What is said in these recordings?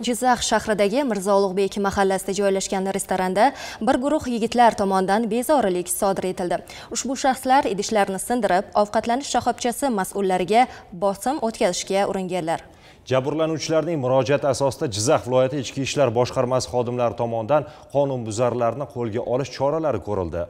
Jizzax shahridagi Mirzo Ulug'bek mahallasida joylashgan restoranda bir guruh yigitlar tomonidan bezorilik sodir etildi. Ushbu shaxslar idishlarni sindirib, ovqatlanish shoxobchasi mas'ullariga bosim o'tkazishga uringanlar. Jabrlanuvchilarning murojaati asosida Jizzax viloyati Ichki ishlar boshqarmasi xodimlari tomonidan qonunbuzarlarni qo'lga olish choralari ko'rildi.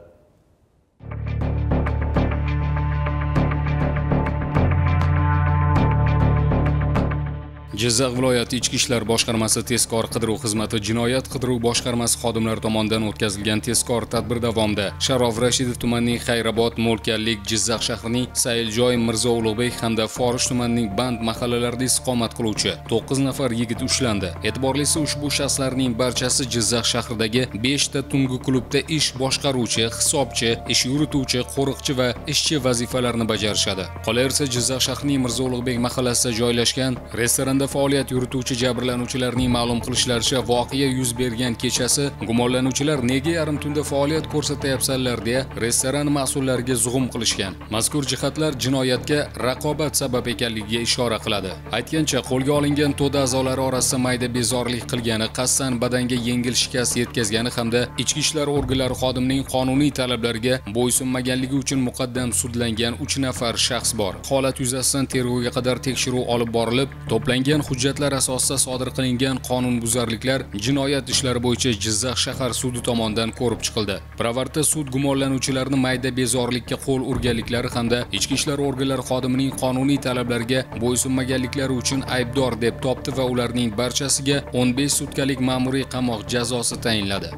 Jizzax viloyati Ichki ishlar boshqarmasi tezkor qidiruv xizmati jinoyat qidiruv boshqarmasi xodimlari tomonidan o'tkazilgan tezkor tadbir davomida Sharof Rashidov tumanining Xayrobod, Mo'lkallik, Jizzax shahrining Sayiljoy, Mirzo Ulug'bek hamda Forish tumanining Band mahallalarida istiqomat qiluvchi 9 nafar yigit ushlandi. E'tiborlisi, ushbu shaxslarning barchasi Jizzax shahridagi 5 ta tungi klubda ish boshqaruvchi, hisobchi, ish yurituvchi, qo'riqchi va ishchi vazifalarini bajarishadi. Qolaversa, Jizzax shahrining Mirzo Ulug'bek mahallasida joylashgan restoranda faoliyat yurituvchi jabrlanuvchilarning ma'lum qilishlaricha, voqea yuz bergan kechasi gumonlanuvchilar nega yarim tunda faoliyat ko'rsatyapsanlar deya restoran mas'ullariga zug'um qilishgan. Mazkur jihatlar jinoyatga raqobat sabab ekanligiga ishora qiladi. Aytgancha, qo'lga olingan to'da a'zolari orasida mayda bezorilik qilgani, qasddan badanga yengil shikast yetkazgani hamda ichki ishlar organlari xodimining qonuniy talablariga bo'ysunmaganligi uchun muqaddam sudlangan 3 nafar shaxs bor. Holat yuzasidan tergovga qadar tekshiruv olib borilib, to'plangan hujjatlar asosida sodir qilingan qonunbuzarliklar jinoyat ishlari bo'yicha Jizzax shahar sudi tomonidan ko'rib chiqildi. Pirovardda sud gumonlanuvchilarni mayda bezorilikka qo'l urganliklari hamda ichki ishlar organlari xodimining qonuniy talablariga bo'ysunmaganliklari uchun aybdor deb topdi va ularning barchasiga 15 sutkalik ma'muriy qamoq jazosi tayinladi.